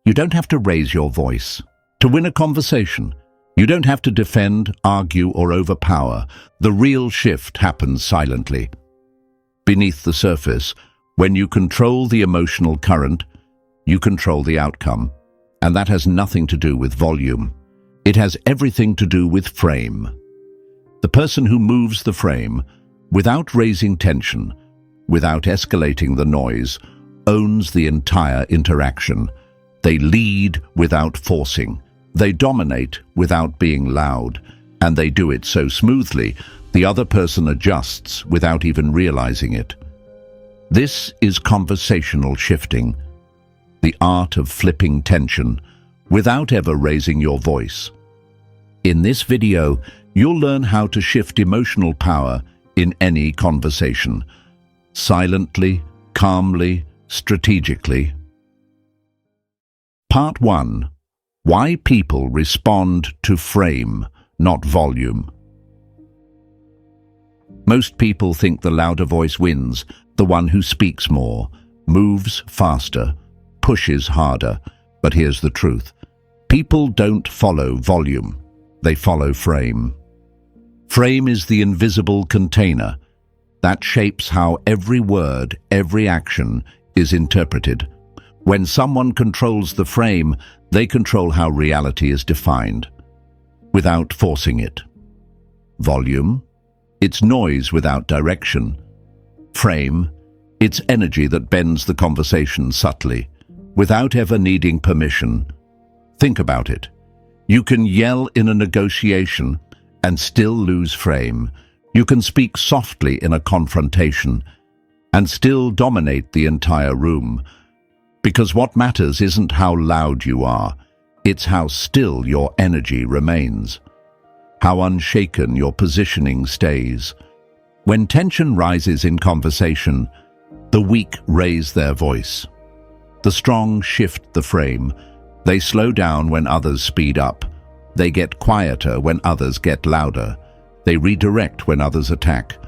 You don't have to raise your voice. To win a conversation, you don't have to defend, argue, or overpower. The real shift happens silently. Beneath the surface, when you control the emotional current, you control the outcome. And that has nothing to do with volume. It has everything to do with frame. The person who moves the frame, without raising tension, without escalating the noise, owns the entire interaction. They lead without forcing. They dominate without being loud. And they do it so smoothly, the other person adjusts without even realizing it. This is conversational shifting, the art of flipping tension without ever raising your voice. In this video, you'll learn how to shift emotional power in any conversation, silently, calmly, strategically. Part 1. Why people respond to frame, not volume. Most people think the louder voice wins, the one who speaks more, moves faster, pushes harder. But here's the truth. People don't follow volume. They follow frame. Frame is the invisible container that shapes how every word, every action is interpreted. When someone controls the frame, they control how reality is defined, without forcing it. Volume, it's noise without direction. Frame, it's energy that bends the conversation subtly, without ever needing permission. Think about it. You can yell in a negotiation and still lose frame. You can speak softly in a confrontation and still dominate the entire room. Because what matters isn't how loud you are, it's how still your energy remains, how unshaken your positioning stays. When tension rises in conversation, the weak raise their voice. The strong shift the frame. They slow down when others speed up. They get quieter when others get louder. They redirect when others attack.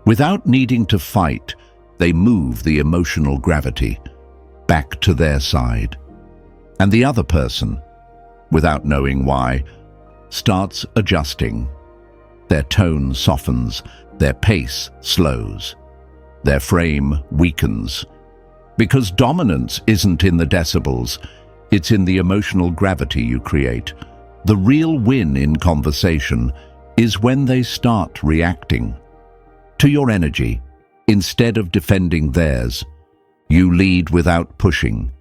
Without needing to fight, they move the emotional gravity back to their side. And the other person, without knowing why, starts adjusting. Their tone softens, their pace slows, their frame weakens. Because dominance isn't in the decibels, it's in the emotional gravity you create. The real win in conversation is when they start reacting to your energy instead of defending theirs. You lead without pushing.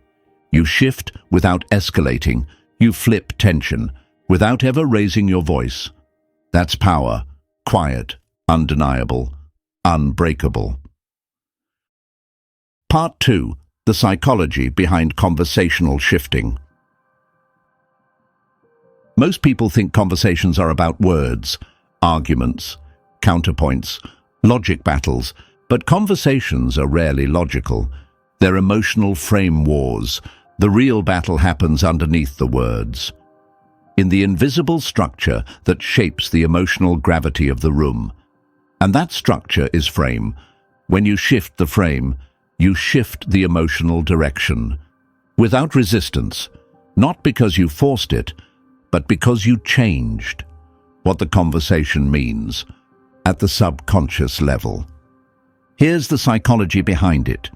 You shift without escalating. You flip tension without ever raising your voice. That's power, quiet, undeniable, unbreakable. Part 2. The psychology behind conversational shifting. Most people think conversations are about words, arguments, counterpoints, logic battles, but conversations are rarely logical. They're emotional frame wars. The real battle happens underneath the words, in the invisible structure that shapes the emotional gravity of the room. And that structure is frame. When you shift the frame, you shift the emotional direction, without resistance, not because you forced it, but because you changed what the conversation means at the subconscious level. Here's the psychology behind it.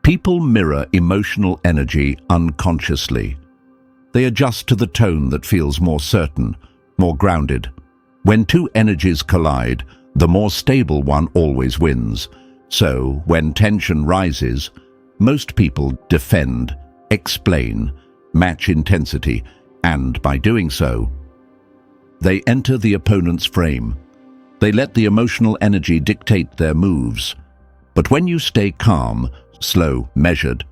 People mirror emotional energy unconsciously. They adjust to the tone that feels more certain, more grounded. When two energies collide, the more stable one always wins. So, when tension rises, most people defend, explain, match intensity, and by doing so, they enter the opponent's frame. They let the emotional energy dictate their moves. But when you stay calm, slow, measured,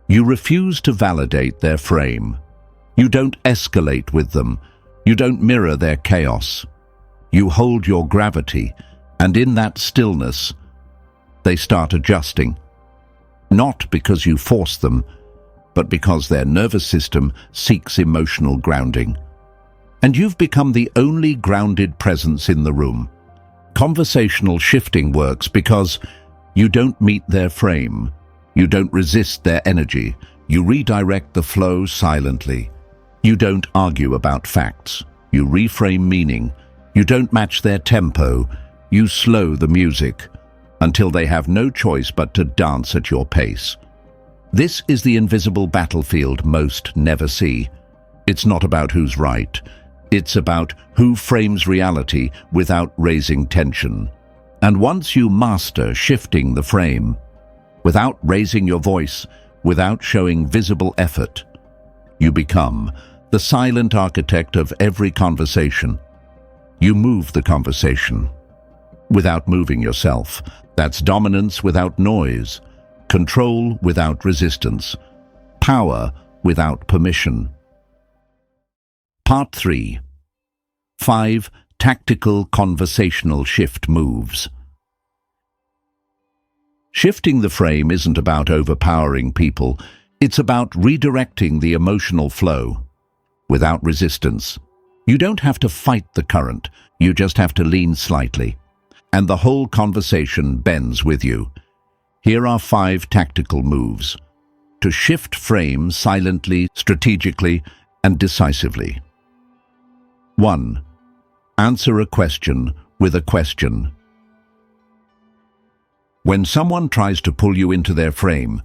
you refuse to validate their frame. You don't escalate with them. You don't mirror their chaos. You hold your gravity, and in that stillness, they start adjusting. Not because you force them, but because their nervous system seeks emotional grounding. And you've become the only grounded presence in the room. Conversational shifting works because you don't meet their frame. You don't resist their energy. You redirect the flow silently. You don't argue about facts. You reframe meaning. You don't match their tempo. You slow the music until they have no choice but to dance at your pace. This is the invisible battlefield most never see. It's not about who's right. It's about who frames reality without raising tension. And once you master shifting the frame, without raising your voice, without showing visible effort, you become the silent architect of every conversation. You move the conversation without moving yourself. That's dominance without noise, control without resistance, power without permission. Part 3. 5 Tactical Conversational Shift Moves. Shifting the frame isn't about overpowering people. It's about redirecting the emotional flow without resistance. You don't have to fight the current. You just have to lean slightly, and the whole conversation bends with you. Here are 5 tactical moves to shift frame silently, strategically, and decisively. 1. Answer a question with a question. When someone tries to pull you into their frame,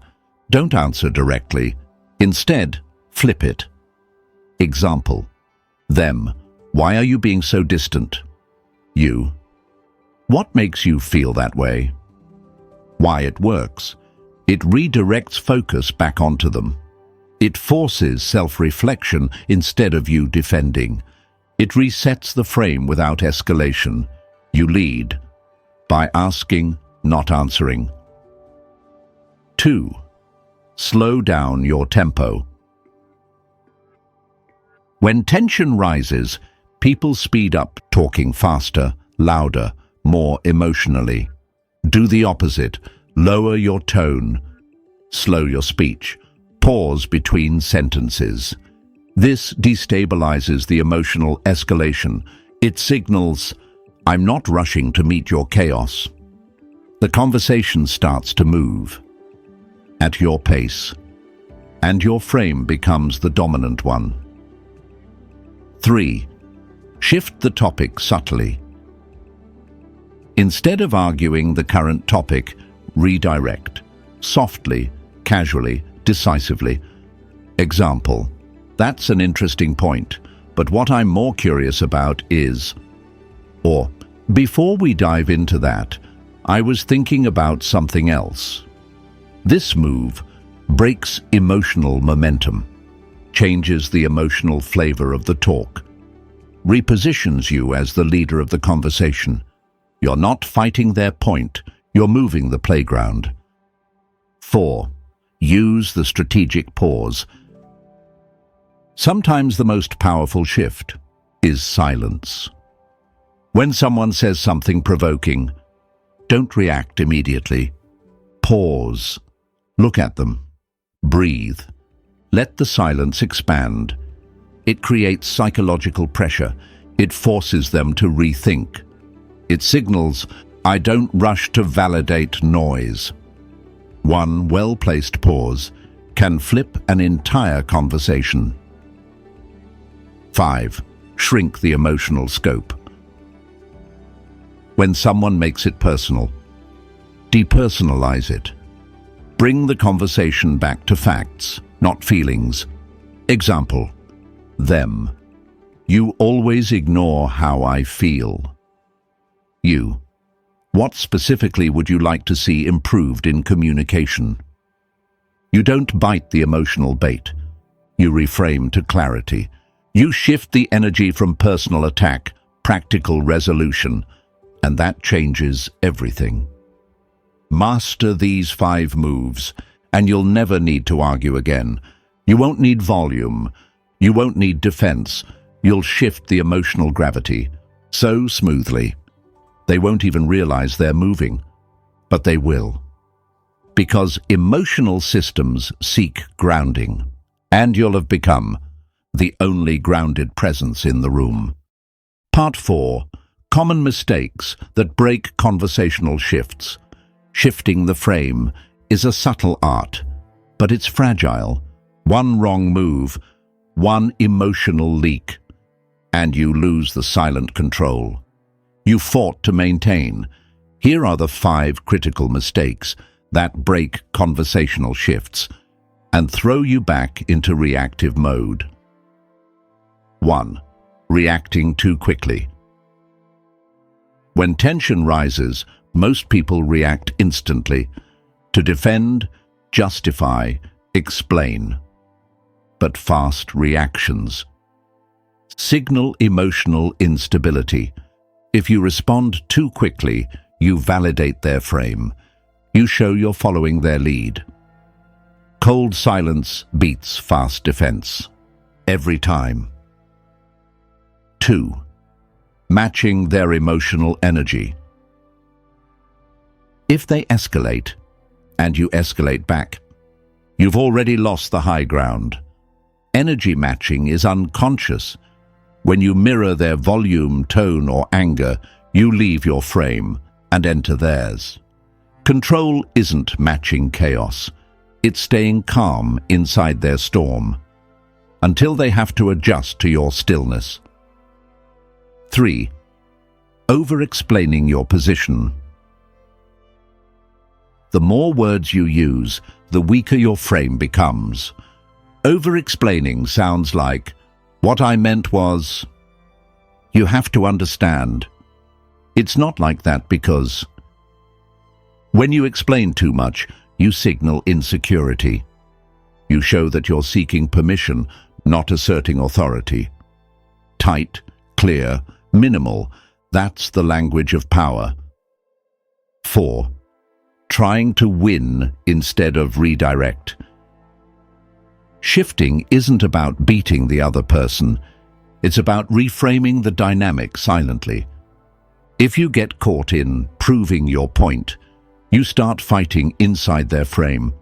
don't answer directly. Instead, flip it. Example: them. Why are you being so distant? You. What makes you feel that way? Why it works. It redirects focus back onto them. It forces self-reflection instead of you defending. It resets the frame without escalation. You lead by asking, not answering. 2. Slow down your tempo. When tension rises, people speed up, talking faster, louder, more emotionally. Do the opposite. Lower your tone. Slow your speech. Pause between sentences. This destabilizes the emotional escalation. It signals, I'm not rushing to meet your chaos. The conversation starts to move at your pace, and your frame becomes the dominant one. 3. Shift the topic subtly. Instead of arguing the current topic, redirect. Softly, casually, decisively. Example: that's an interesting point, but what I'm more curious about is... Or, before we dive into that, I was thinking about something else. This move breaks emotional momentum, changes the emotional flavor of the talk, repositions you as the leader of the conversation. You're not fighting their point, you're moving the playground. 4. Use the strategic pause. Sometimes the most powerful shift is silence. When someone says something provoking, don't react immediately. Pause. Look at them. Breathe. Let the silence expand. It creates psychological pressure. It forces them to rethink. It signals, I don't rush to validate noise. One well-placed pause can flip an entire conversation. 5. Shrink the emotional scope. When someone makes it personal, depersonalize it. Bring the conversation back to facts, not feelings. Example: them. You always ignore how I feel. You. What specifically would you like to see improved in communication? You don't bite the emotional bait. You reframe to clarity. You shift the energy from personal attack, practical resolution, and that changes everything. Master these 5 moves, and you'll never need to argue again. You won't need volume. You won't need defense. You'll shift the emotional gravity so smoothly. They won't even realize they're moving, but they will. Because emotional systems seek grounding, and you'll have become the only grounded presence in the room. Part 4. Common mistakes that break conversational shifts. Shifting the frame is a subtle art, but it's fragile. One wrong move, one emotional leak, and you lose the silent control you fought to maintain. Here are the 5 critical mistakes that break conversational shifts and throw you back into reactive mode. 1. Reacting too quickly. When tension rises, most people react instantly to defend, justify, explain. But fast reactions signal emotional instability. If you respond too quickly, you validate their frame. You show you're following their lead. Cold silence beats fast defense. Every time. 2. Matching their emotional energy. If they escalate, and you escalate back, you've already lost the high ground. Energy matching is unconscious. When you mirror their volume, tone, or anger, you leave your frame and enter theirs. Control isn't matching chaos. It's staying calm inside their storm, until they have to adjust to your stillness. 3. Over-explaining your position. The more words you use, the weaker your frame becomes. Over-explaining sounds like, "What I meant was..." You have to understand. It's not like that because when you explain too much, you signal insecurity. You show that you're seeking permission, not asserting authority. Tight, clear, minimal, that's the language of power. 4. Trying to win instead of redirect. Shifting isn't about beating the other person. It's about reframing the dynamic silently. If you get caught in proving your point, you start fighting inside their frame.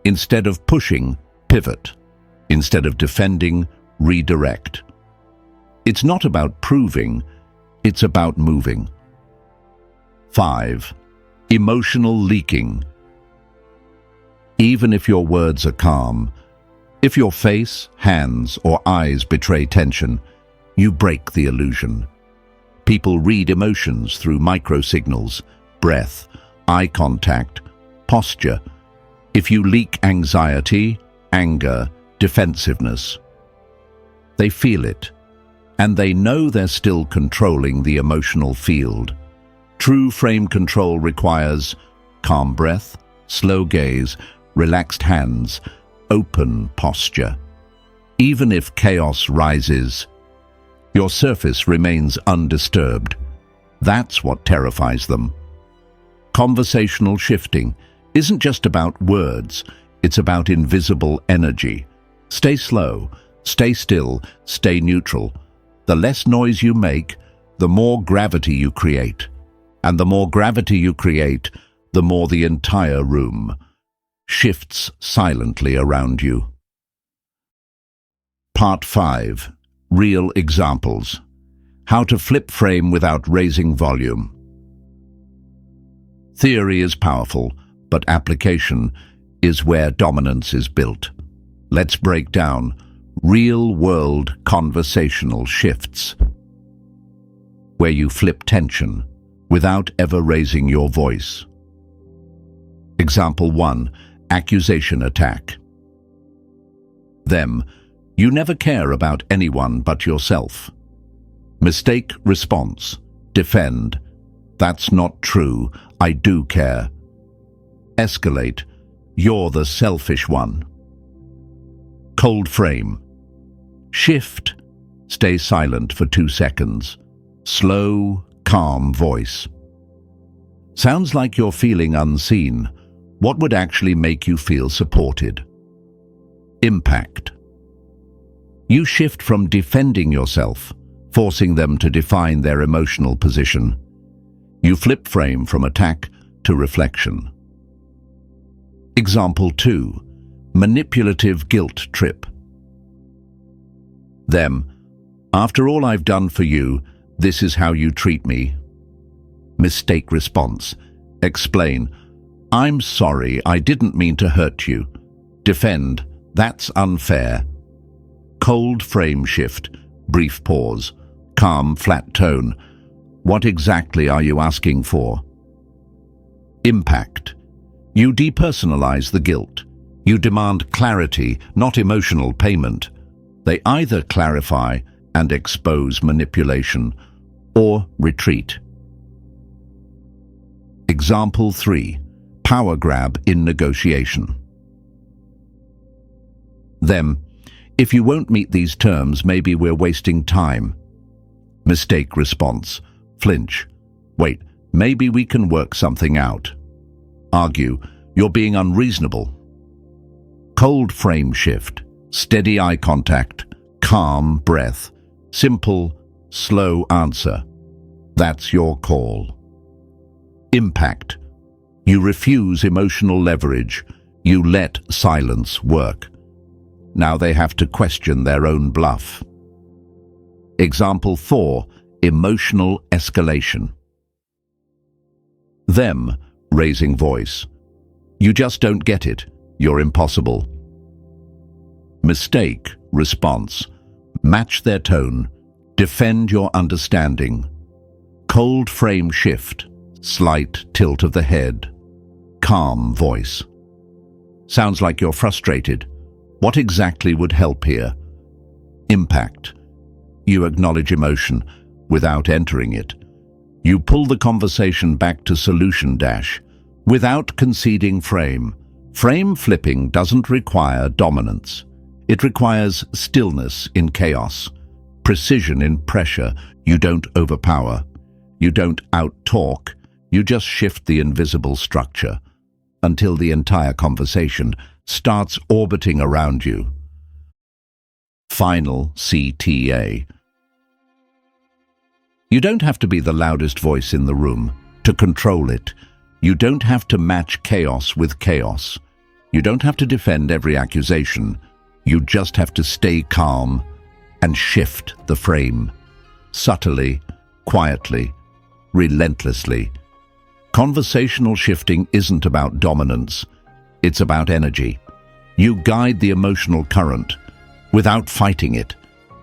Instead of pushing, pivot. Instead of defending, redirect. It's not about proving, it's about moving. 5. Emotional leaking. Even if your words are calm, if your face, hands, or eyes betray tension, you break the illusion. People read emotions through microsignals, breath, eye contact, posture. If you leak anxiety, anger, defensiveness, they feel it, and they know they're still controlling the emotional field. True frame control requires calm breath, slow gaze, relaxed hands, open posture. Even if chaos rises, your surface remains undisturbed. That's what terrifies them. Conversational shifting isn't just about words, it's about invisible energy. Stay slow, stay still, stay neutral. The less noise you make, the more gravity you create. And the more gravity you create, the more the entire room shifts silently around you. Part 5. Real examples. How to flip frame without raising volume. Theory is powerful, but application is where dominance is built. Let's break down real-world conversational shifts, where you flip tension without ever raising your voice. Example 1. Accusation attack. Them. You never care about anyone but yourself. Mistake response. Defend. That's not true. I do care. Escalate. You're the selfish one. Cold frame. Shift. Stay silent for 2 seconds. Slow, calm voice. Sounds like you're feeling unseen. What would actually make you feel supported? Impact. You shift from defending yourself, forcing them to define their emotional position. You flip frame from attack to reflection. Example 2. Manipulative guilt trip. Them. After all I've done for you, this is how you treat me. Mistake response. Explain. I'm sorry, I didn't mean to hurt you. Defend. That's unfair. Cold frame shift, brief pause, calm, flat tone. What exactly are you asking for? Impact. You depersonalize the guilt. You demand clarity, not emotional payment. They either clarify and expose manipulation, or retreat. Example 3. Power grab in negotiation. Them. If you won't meet these terms, maybe we're wasting time. Mistake response. Flinch. Wait, maybe we can work something out. Argue. You're being unreasonable. Cold frame shift. Steady eye contact. Calm breath. Simple, slow answer. That's your call. Impact. You refuse emotional leverage. You let silence work. Now they have to question their own bluff. Example 4. Emotional escalation. Them, raising voice. You just don't get it. You're impossible. Mistake, response. Match their tone. Defend your understanding. Cold frame shift. Slight tilt of the head. Calm voice. Sounds like you're frustrated. What exactly would help here? Impact. You acknowledge emotion without entering it. You pull the conversation back to solution dash without conceding frame. Frame flipping doesn't require dominance. It requires stillness in chaos, precision in pressure. You don't overpower. You don't out-talk. You just shift the invisible structure until the entire conversation starts orbiting around you. Final CTA. You don't have to be the loudest voice in the room to control it. You don't have to match chaos with chaos. You don't have to defend every accusation. You just have to stay calm and shift the frame. Subtly, quietly, relentlessly. Conversational shifting isn't about dominance. It's about energy. You guide the emotional current without fighting it.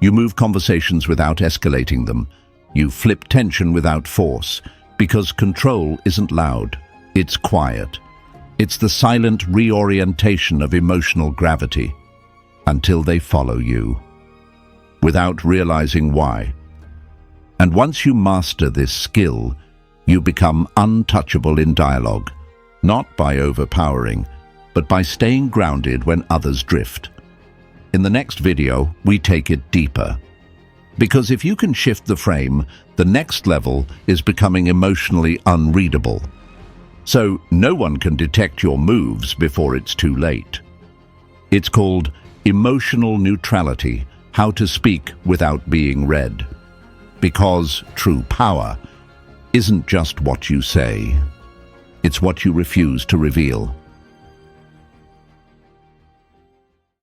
You move conversations without escalating them. You flip tension without force, because control isn't loud. It's quiet. It's the silent reorientation of emotional gravity until they follow you, without realizing why. And once you master this skill, you become untouchable in dialogue, not by overpowering, but by staying grounded when others drift. In the next video, we take it deeper. Because if you can shift the frame, the next level is becoming emotionally unreadable. So no one can detect your moves before it's too late. It's called emotional neutrality, how to speak without being read. Because true power isn't just what you say, it's what you refuse to reveal.